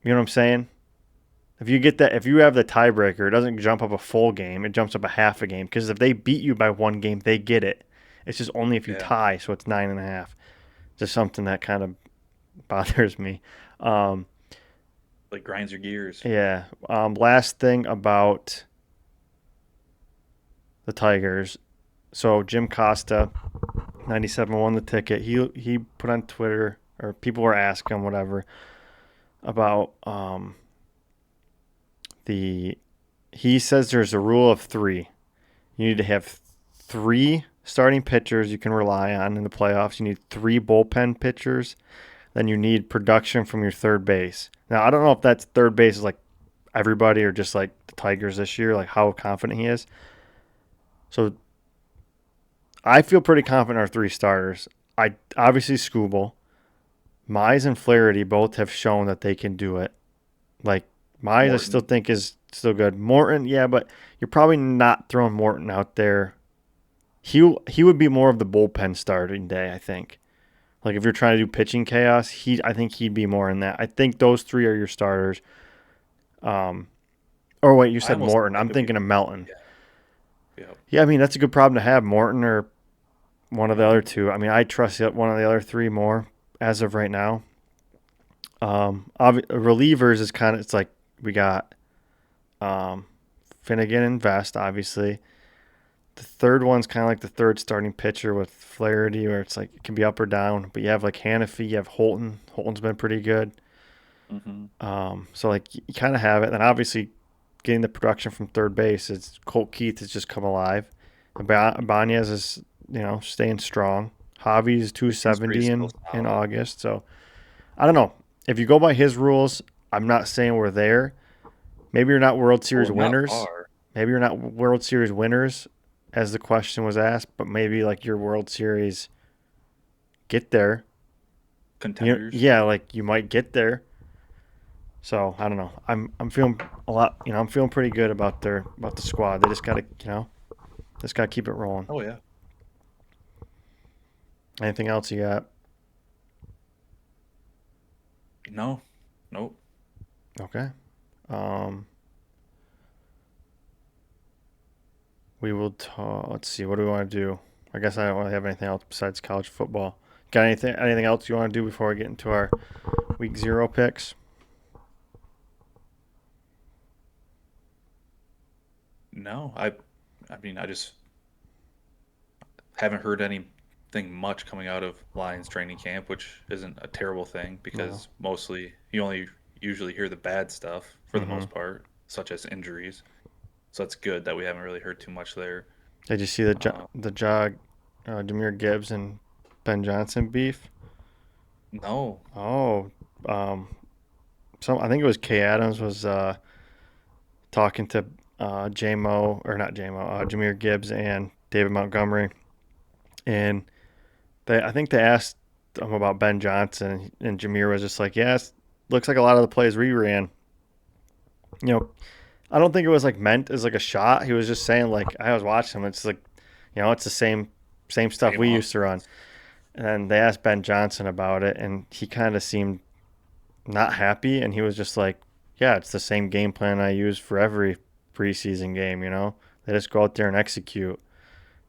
you know what I'm saying, if you have the tiebreaker, it doesn't jump up a full game. It jumps up a half a game. Because if they beat you by 1 game, they get it. It's just only if you Yeah. tie, so it's 9.5. Just something that kind of bothers me. Um, Like grinds your gears. yeah. Last thing about the Tigers. So Jim Costa, 97 won the ticket. He put on Twitter, or people were asking him whatever about the. He says there's a rule of three. You need to have 3 starting pitchers you can rely on in the playoffs. You need 3 bullpen pitchers. Then you need production from your third base. Now I don't know if that's third base is like everybody or just like the Tigers this year, like how confident he is. So I feel pretty confident in our 3 starters. I obviously Scooble, Mize, and Flaherty both have shown that they can do it. Like Mize, I still Morton. think is still good. Morton, yeah, but you're probably not throwing Morton out there. He would be more of the bullpen starting day, I think. Like if you're trying to do pitching chaos, I think he'd be more in that. I think those 3 are your starters. Um, or wait, you I said almost Morton. think I'm it'd be thinking of Melton. yeah. Yep. Yeah, I mean that's a good problem to have. Morton or one of the other 2. I mean, I trust one of the other 3 more as of right now. Relievers is kind of it's like we got um, Finnegan and Vest, obviously. The third one's kind of like the third starting pitcher with Flaherty, where it's like it can be up or down. But you have like Hannafy, you have Holton. Holton's been pretty good. Hmm. So like you kind of have it. And obviously, getting the production from third base is Colt Keith has just come alive. Ibanez is staying strong. Javi's The chemistry is 270 still in solid. August. So I don't know if you go by his rules. I'm not saying we're there. Maybe you're not World Series Well, not winners. far. Maybe you're not World Series winners, as the question was asked. But maybe like your World Series get there. Contenders. Yeah, like you might get there. So I don't know. I'm feeling a lot. I'm feeling pretty good about the squad. They just got to just got to keep it rolling. Oh yeah. Anything else you got? No. Nope. Okay. Um, we will talk. Let's see. What do we want to do? I guess I don't really have anything else besides college football. Got anything else you want to do before we get into our week 0 picks? No. I mean I just haven't heard anything much coming out of Lions training camp, which isn't a terrible thing No. because mostly you only usually hear the bad stuff for the Mm-hmm. most part, such as injuries. So that's good that we haven't really heard too much there. Did you see the Uh, Jameer Gibbs and Ben Johnson beef? no, Oh, um, I think it was Kay Adams was talking to JMO or not JMO, Jameer Gibbs and David Montgomery, and I think they asked him about Ben Johnson, and Jameer was just like, "Yes, looks like a lot of the plays we ran. You know, I don't think it was like meant as like a shot. He was just saying like I was watching him. It's like, it's the same stuff same we used to run." offense. And they asked Ben Johnson about it, and he kind of seemed not happy, and he was just like, "Yeah, it's the same game plan I use for every preseason game. They just go out there and execute."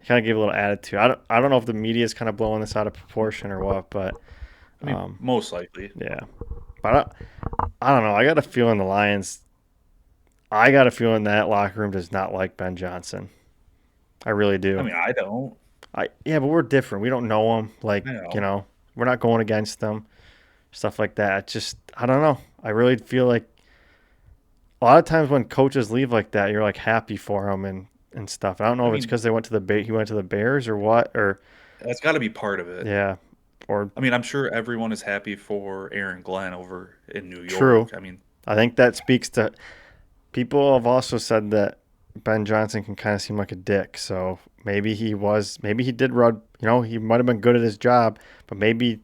He kind of gave a little attitude. I don't know if the media is kind of blowing this out of proportion or what, but I mean, most likely. yeah. But I don't know. I got a feeling the Lions. I got a feeling that locker room does not like Ben Johnson. I really I do. mean, I don't. Yeah, but we're different. We don't know him. Like I know. we're not going against them. Stuff like that. It's just I don't know. I really feel like a lot of times when coaches leave like that, you're like happy for them and stuff. I don't know I if it's mean, because he went to the Bears or what or that's got to be part of it. yeah or I mean, I'm sure everyone is happy for Aaron Glenn over in New true. York. I mean, I think that speaks to people have also said that Ben Johnson can kind of seem like a dick. So maybe he did run. He might have been good at his job, but maybe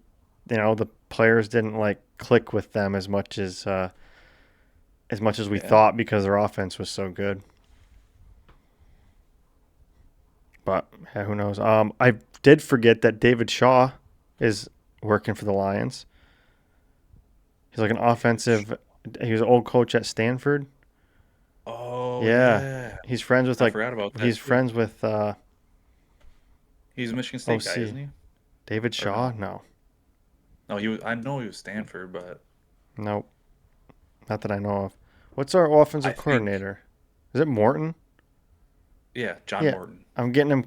the players didn't like click with them as much as we yeah. thought because their offense was so good. But yeah, who knows? I did forget that David Shaw is working for the Lions. He's like an David. offensive. He was an old coach at Stanford. Oh Yeah, yeah, he's friends with I like forgot about that he's too. friends with He's a Michigan State guy, OC isn't he? David Or Shaw. no? No, No, he was. I know he was Stanford, but nope, not that I know of. What's our I offensive think coordinator? Is it Morton? yeah, John Yeah, Morton. I'm getting him.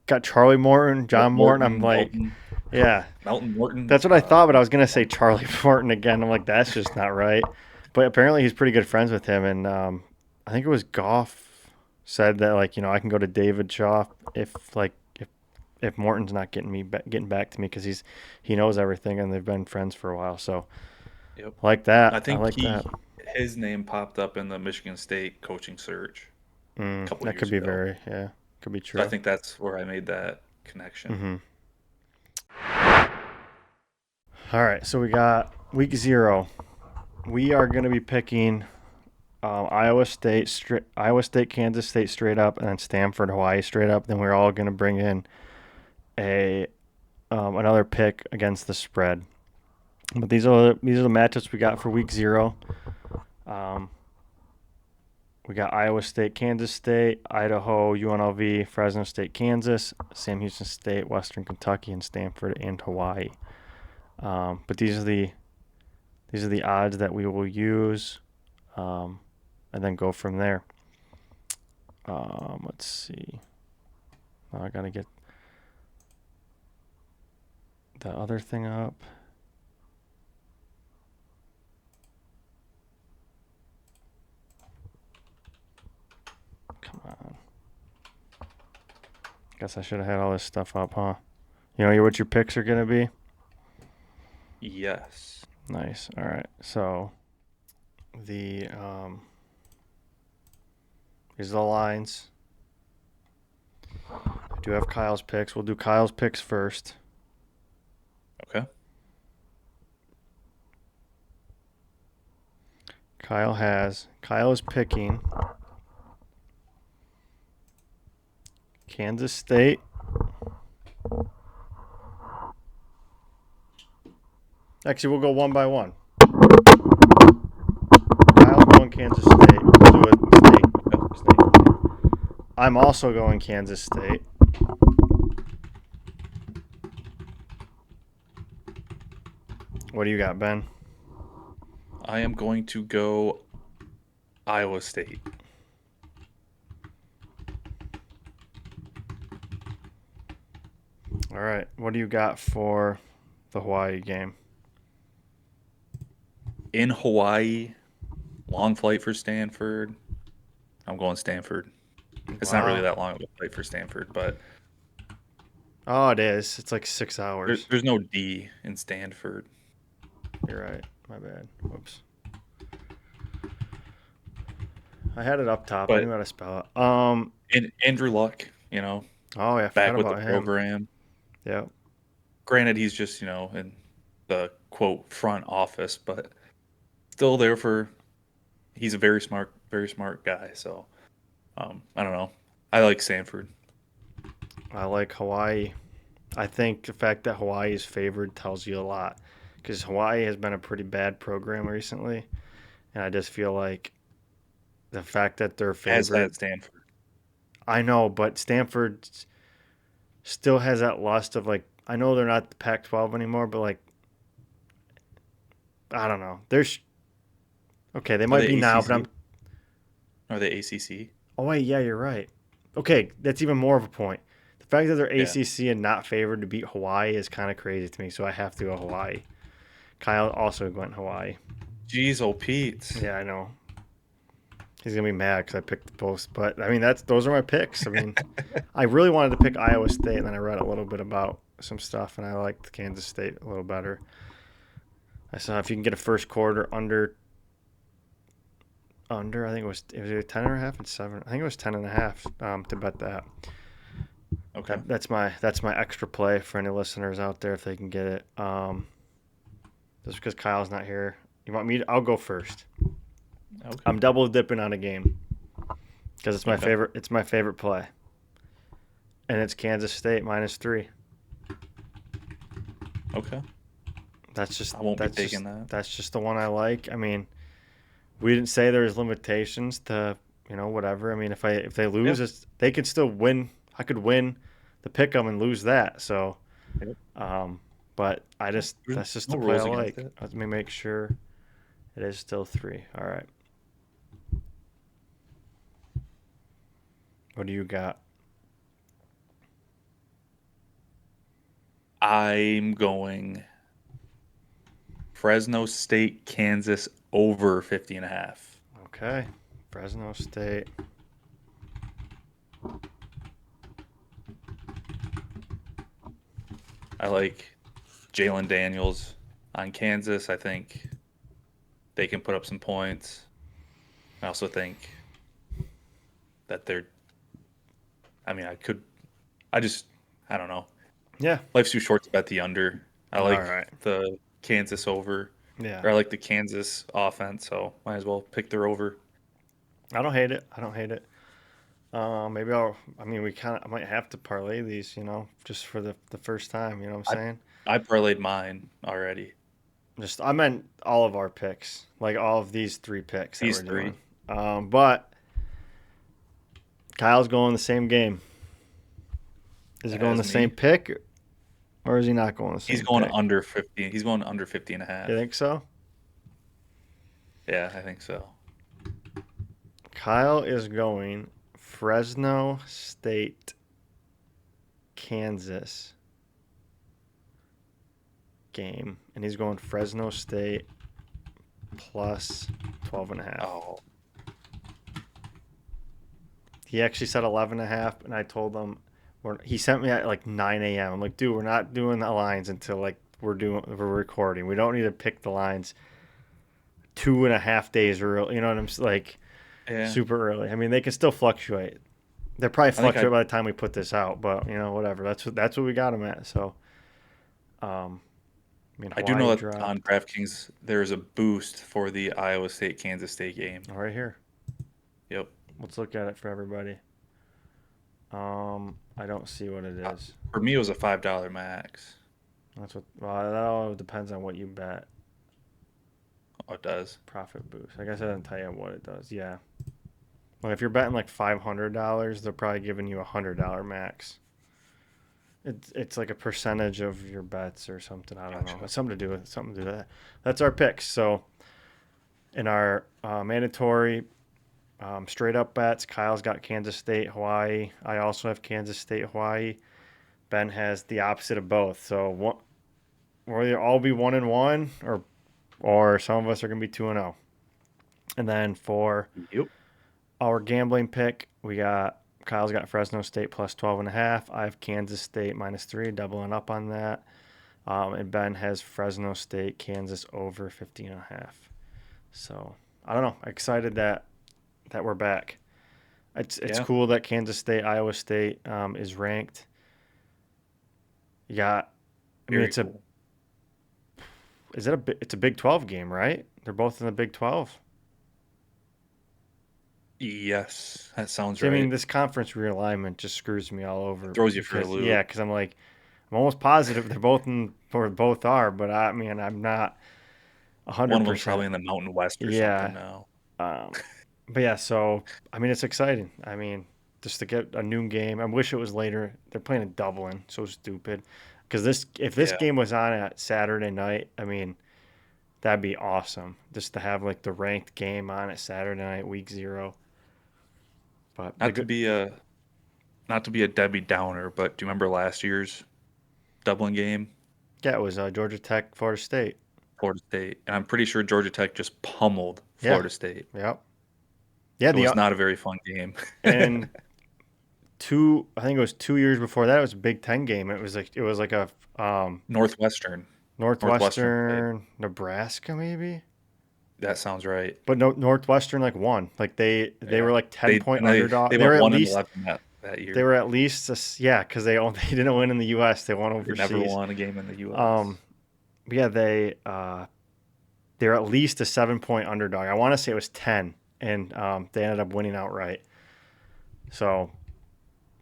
Got Charlie Morton, John Morton. I'm Morton, like, Melton, yeah, Melton Morton. that's what I thought, but I was gonna say Charlie Morton again. I'm like, that's just not right. But apparently, he's pretty good friends with him, and I think it was Goff said that like I can go to David Shaw if Morton's not getting back to me because he knows everything and they've been friends for a while. So Yep. I like I that. I think like that. his name popped up in the Michigan State coaching search a couple That years could be ago. could be So I true. think that's where I made that connection. hmm All right, so we got week 0. We are going to be picking Iowa State, Kansas State straight up, and then Stanford, Hawaii straight up. Then we're all going to bring in a another pick against the spread. But these are the matchups we got for week 0. Um, we got Iowa State, Kansas State, Idaho, UNLV, Fresno State, Kansas, Sam Houston State, Western Kentucky, and Stanford and Hawaii. But these are the odds that we will use, um, and then go from there. Let's see. I gotta get the other thing up. Come on. Guess I should have had all this stuff up, huh? What your picks are gonna be. Yes. Nice. All right. So the these are the lines. I do have Kyle's picks. We'll do Kyle's picks first. Okay. Kyle is picking Kansas State. Actually, we'll go one by one. Kyle's going Kansas State. We'll do it snake. I'm also going Kansas State. What do you got, Ben? I am going to go Iowa State. All right. What do you got for the Hawaii game? In Hawaii, long flight for Stanford. I'm going Stanford. It's not really Wow. that long of a flight for Stanford, but Oh, it is. It's like 6 hours. there's no D in Stanford. You're right. My bad. Whoops. I had it up top. I But knew how to spell it. and Andrew Luck, Oh yeah, I forgot back with the about him. program. Yeah. Granted, he's just in the quote front office, but still there for. He's a very smart guy. So I don't know. I like Stanford. I like Hawaii. I think the fact that Hawaii is favored tells you a lot because Hawaii has been a pretty bad program recently, and I just feel like the fact that they're As favored. at Stanford. I know, but Stanford still has that lust of like. I know they're not the Pac-12 anymore, but like I don't know. There's okay. They Are might they be now, but I'm. ACC? Are they ACC? Oh wait, yeah, you're right. Okay, that's even more of a point. The fact that they're Yeah. ACC and not favored to beat Hawaii is kind of crazy to me. So I have to go Hawaii. Kyle also went Hawaii. Jeez, oh Pete. Yeah, I know. He's gonna be mad because I picked the post, but I mean those are my picks. I mean, I really wanted to pick Iowa State, and then I read a little bit about some stuff, and I liked Kansas State a little better. I saw if you can get a first quarter under I think it was either 10.5 and 7. I think it was 10.5 to bet that. Okay. That's my extra play for any listeners out there if they can get it. Just because Kyle's not here, you want me? I'll go first. Okay. I'm double dipping on a game because it's my Okay. favorite. It's my favorite play, and it's Kansas State -3. Okay. That's just I won't be that's taking just that. that's just the one I like. I mean, we didn't say there's limitations to whatever. I mean, if they Yeah. lose, they could still win. I could win the pick 'em and lose that. So, Yep. um, but There's that's just no the play I rules against like. it. Let me make sure it is still 3. All right. What do you got? I'm going Fresno State, Kansas over 50 and a half. Okay. Fresno State. I like Jalen Daniels on Kansas. I think they can put up some points. I also think that I mean, I just, I don't know. Yeah. Life's too short to bet the under. I All like right. the Kansas over, Yeah. or I like the Kansas offense, so might as well pick their over. I don't hate it. I don't hate it. Maybe I mean, I might have to parlay these, just for the first time. You know what I'm I saying? I parlayed mine already. I meant all of our picks, like all of these 3 picks that These we're three. doing. But Kyle's going the same game. Is he going As the same me. pick, or is he not going the He's same going pick? under 50. He's going under 50 and a You half. think so? Yeah, I think so. Kyle is going Fresno State, Kansas game, and he's going Fresno State plus 12.5. Oh, He actually said 11.5, and I told him he sent me at like 9 a.m. I'm like, dude, we're not doing the lines until like we're recording. We don't need to pick the lines 2.5 days early. You know what I'm like, yeah. super early. I mean, they can still fluctuate. They'll probably I think I fluctuate by the time we put this out, but whatever. That's what we got them at. So, I mean, I do know Hawaii that on dropped DraftKings there is a boost for the Iowa State Kansas State game. right here. Yep. Let's look at it for everybody. I don't see what it Uh, is. For me, it was a $5 max. Well, that all depends on what you bet. Oh, it does. Profit boost. I guess I didn't tell you what it does. Yeah. Well, if you're betting like $500, they're probably giving you $100 max. It's like a percentage of your bets or something. I don't know. Gotcha. It's something to do with that. That's our picks. So in our mandatory straight up bets, Kyle's got Kansas State, Hawaii. I also have Kansas State, Hawaii. Ben has the opposite of both. So we'll either all be 1-1 or some of us are gonna be 2-0. And then for Yep. our gambling pick, we got Kyle's got Fresno State plus 12.5. I have Kansas State -3, doubling up on that. And Ben has Fresno State, Kansas over 15.5. So I don't know. Excited that we're back. It's Yeah, cool that Kansas State, Iowa State is ranked. You got, I mean, very cool. it's a Big 12 game, right? They're both in the Big 12. Yes, that sounds See, I mean, right. this conference realignment just screws me all It over throws you for a because yeah, loop. because I'm like, I'm almost positive they're both in, or both are, but I mean, I'm not One of them's probably 100%. in the Mountain West or something Yeah. now. Um, but yeah, so I mean, it's exciting. I mean, just to get a noon game. I wish it was later. They're playing in Dublin, so stupid. Because if this Yeah, game was on at Saturday night, I mean, that'd be awesome. Just to have like the ranked game on at Saturday night, week 0. But the not to good, be a not to be a Debbie Downer, but do you remember last year's Dublin game? yeah, it was Georgia Tech, Florida State. Florida State, and I'm pretty sure Georgia Tech just pummeled Yeah, Florida State. yep, yeah. It was not a very fun game. And I think it was 2 years before that. It was a Big Ten game. It was like a Northwestern, Northwestern played. Northwestern, Nebraska, maybe. That sounds right. But no, Northwestern like won. Like they Yeah, were like 10 they point and they underdog. they They went were at 1 and least 11 that they year. were at least yeah, because they didn't win in the U.S. They won They never overseas. won a game in the U.S. Um, but yeah, they're at least a 7 point underdog. I want to say it was 10, and they ended up winning outright. So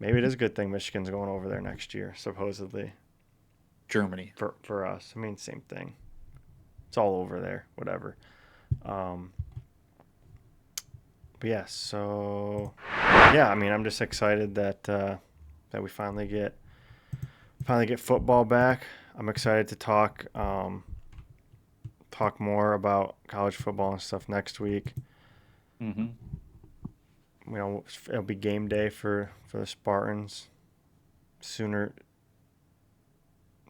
maybe it is a good thing Michigan's going over there next year, supposedly Germany. for us. I mean, same thing. It's all over there, whatever. Um, but yeah, so yeah, I mean, I'm just excited that we finally get football back. I'm excited to talk more about college football and stuff next week. Hmm. You know, it'll be game day for the Spartans sooner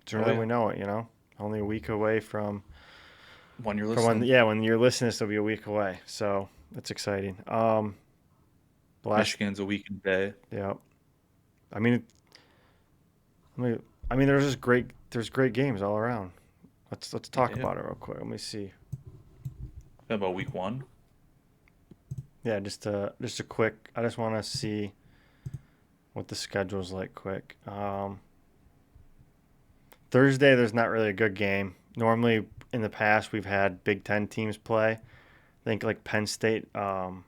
sooner Oh than we yeah, know it. Only a week away when you're from when listening, yeah when you're listening, this will be a week away. So that's exciting. The last Michigan's a weekend day. yeah, I mean, I mean, there's great games all around. Let's talk Yeah, about it real quick. Let me see. about week 1. Yeah, just a quick. I just want to see what the schedule's like. Quick. Thursday, there's not really a good game. Normally, in the past, we've had Big Ten teams play. I think like Penn State, or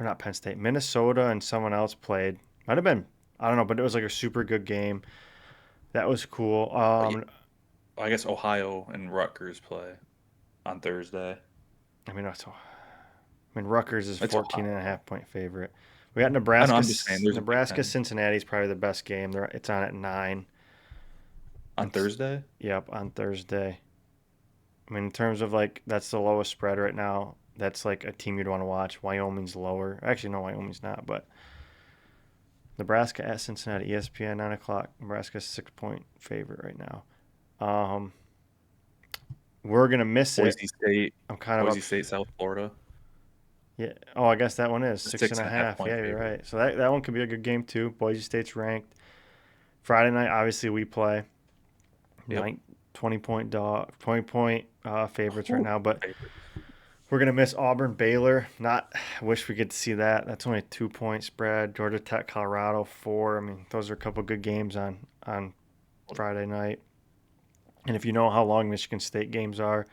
not Penn State, Minnesota, and someone else played. Might have been, I don't know, but it was like a super good game. That was cool. Yeah, I guess Ohio and Rutgers play on Thursday. I mean, Rutgers is It's 14 Ohio. and a half point favorite. We got I know. I'm just saying. There's a Big Nebraska Ten Cincinnati is probably the best game. It's on at 9. on It's Thursday. yep on Thursday. I mean, in terms of like that's the lowest spread right now. That's like a team you'd want to watch. Wyoming's lower. Actually, no, Wyoming's not. But Nebraska at Cincinnati, ESPN 9 o'clock. Nebraska's 6 point favorite right now. Um, we're gonna miss it. Boise State, I'm kind of Boise up. State, South Florida. Yeah. Oh, I guess that one is A six six and a and a half half. point Yeah, you're favorite. right. So that one could be a good game too. Boise State's ranked. Friday night, obviously we play. Yep. 20 point favorites right Whew. now, but Favorite. we're gonna miss Auburn Baylor. Not wish we could see that. That's only a 2 point spread. Georgia Tech Colorado 4. I mean, those are a couple good games on Friday night. And if you know how long Michigan State games are,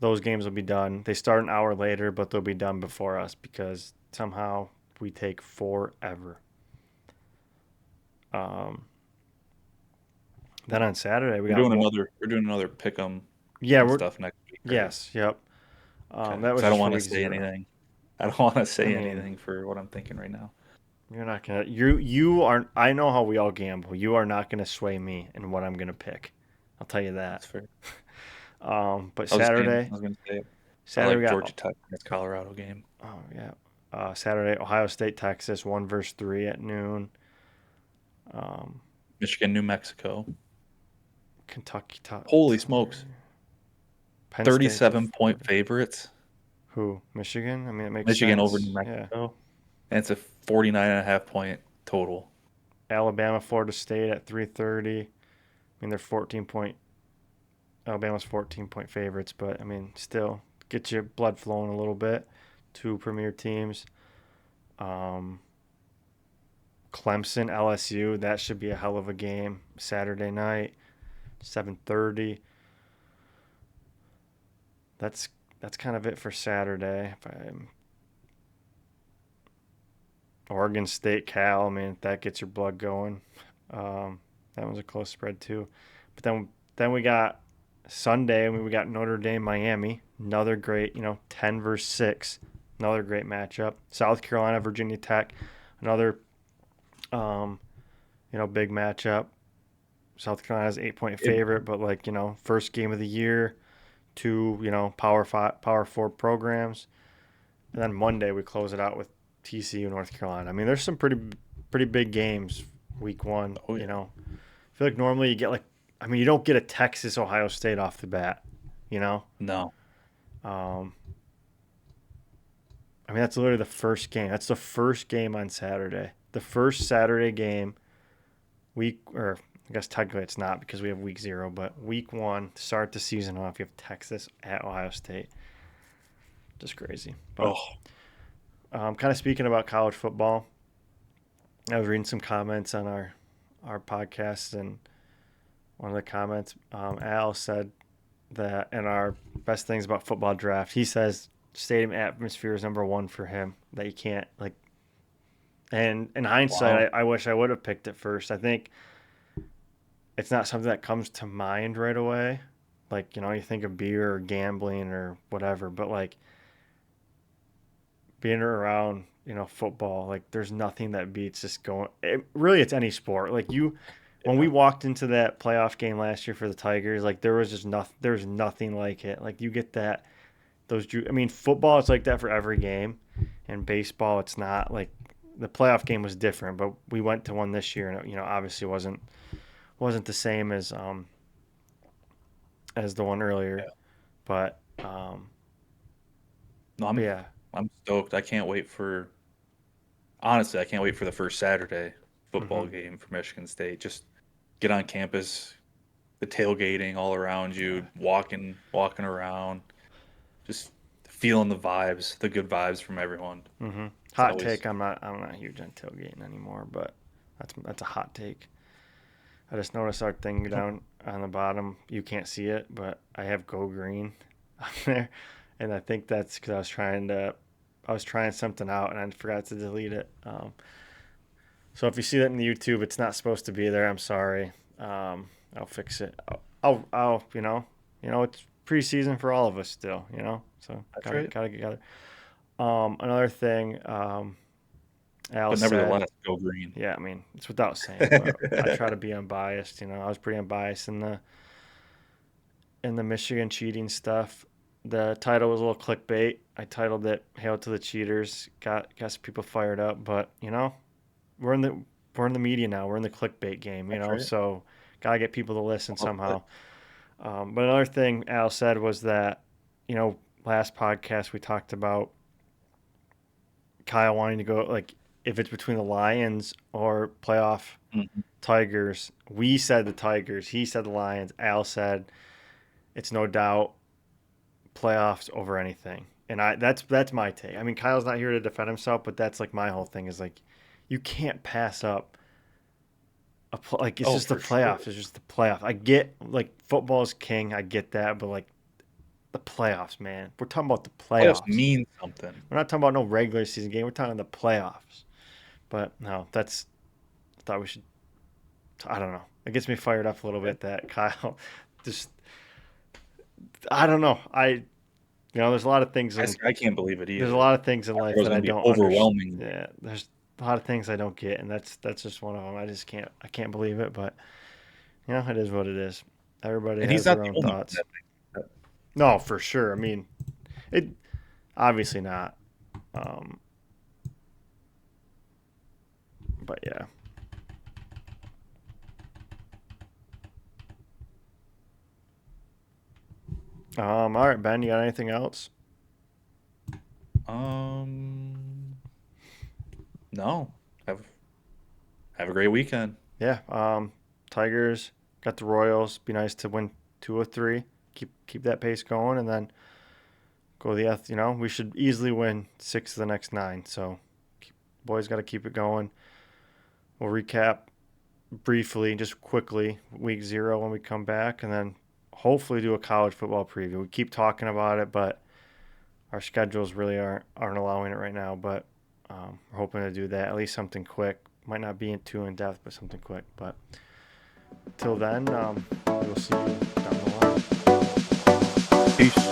those games will be done. They start an hour later, but they'll be done before us because somehow we take forever. Um, then on Saturday we got We're doing another pick 'em yeah and we're stuff next week, right? yes yep. Okay. That Because was I don't just for want to week say 0. anything. I don't want to I say mean, anything for what I'm thinking right now. you're not gonna you are. I know how we all gamble. You are not gonna sway me in what I'm gonna pick. I'll tell you that. That's fair. But I was just saying. Saturday, I was gonna say I Saturday we like got Georgia Tech in this Colorado game. oh yeah, Saturday Ohio State Texas 1 versus 3 at noon. Um, Michigan, New Mexico. Kentucky top Holy 3. smokes! Penn State's a 37 point 40. favorites. Who? Michigan? I mean, it makes Michigan over New sense. Yeah. Mexico. and it's a 49.5 point total. Alabama, Florida State at 3:30. I mean, they're 14 point. Alabama's 14-point favorites, but I mean, still get your blood flowing a little bit. Two premier teams. Um, Clemson, LSU. That should be a hell of a game. Saturday night, 7:30. That's that's kind of it for Saturday. If I'm Oregon State, Cal. I mean, that gets your blood going. Um, that was a close spread too. But then we got Sunday. We got Notre Dame, Miami. Another great, 10 versus 6. Another great matchup. South Carolina, Virginia Tech. Another, um, big matchup. South Carolina's 8 point It, favorite, but like first game of the year. Two, Power Four programs. And then Monday we close it out with TCU, North Carolina. I mean, there's some pretty big games week one. oh yeah, I feel like normally you get like, I mean, you don't get a Texas Ohio State off the bat. You know, no, um, I mean that's literally the first game. That's the first game on Saturday. The first Saturday game week, or I guess technically it's not because we have week 0, but week 1 to start the season off. You have Texas at Ohio State. Just crazy. But oh, kind of speaking about college football, I was reading some comments on our podcast, and one of the comments, Al said that in our best things about football draft, he says stadium atmosphere is number one for him. That you can't like. And in wow, hindsight, I wish I would have picked it first. I think it's not something that comes to mind right away. Like you think of beer or gambling or whatever, but like being around football, like there's nothing that beats just going. Really, it's any sport. Like when we yeah, walked into that playoff game last year for the Tigers, like there was just nothing. There's nothing like it. Like you get that I mean, football it's like that for every game, and baseball it's not. Like the playoff game was different, but we went to one this year, and obviously wasn't the same as the one earlier. yeah. But No, but I'm yeah. I'm stoked. I can't wait for the first Saturday Hmm. football game for Michigan State. Just get on campus, the tailgating all around Yeah. you, walking around, just feeling the vibes, the good vibes from everyone. Hmm. It's Hot always take. I'm not huge on tailgating anymore, but that's a hot take. I just noticed our thing down on the bottom. You can't see it, but I have Go Green on there, and I think that's because I was trying something out and I forgot to delete it. So if you see that in the YouTube, it's not supposed to be there. I'm sorry. I'll fix it. I'll it's preseason for all of us still. So that's gotta right. gotta get together. Another thing, Al But said, nevertheless, go green. yeah, I mean it's without saying, but I try to be unbiased. I was pretty unbiased in the Michigan cheating stuff. The title was a little clickbait. I titled it "Hail to the Cheaters." Got some people fired up, but we're in the we're in the media now. We're in the clickbait game, That's right. so gotta get people to listen Well put. somehow. But another thing Al said was that you know last podcast we talked about Kyle wanting to go like if it's between the Lions or playoff Mhm. Tigers. We said the Tigers. He said the Lions. Al said it's no doubt playoffs over anything. And that's my take. I mean, Kyle's not here to defend himself, but that's like my whole thing is like you can't pass up like it's Oh, just the for sure. playoffs. It's just the playoffs. I get like football's king. I get that, but like the playoffs, man. We're talking about the Playoffs playoffs. mean something. We're not talking about no regular season game. We're talking the playoffs. But no, that's I thought we should. I don't know. It gets me fired up a little Yeah. bit that Kyle just. I don't know. There's a lot of things in I can't believe it there's a either. lot of things in I thought life it was that I gonna be don't understand. overwhelming. Yeah, there's a lot of things I don't get, and that's just one of them. I can't believe it, but it is what it is. Everybody And he's has not their the own only one thoughts. that thinks that. No, for sure. I mean, it obviously not. Um, but yeah. All right, Ben. You got anything else? Um, No, have have a great weekend. Yeah. Tigers got the Royals. Be nice to win 2 or 3. Keep that pace going, and then go the F. We should easily win 6 of the next 9. So, boys got to keep it going. We'll recap briefly, just quickly, week 0 when we come back, and then hopefully do a college football preview. We keep talking about it, but our schedules really aren't allowing it right now. But we're hoping to do that. At least something quick. Might not be too in depth, but something quick. But till then, we'll see you down the line. Peace.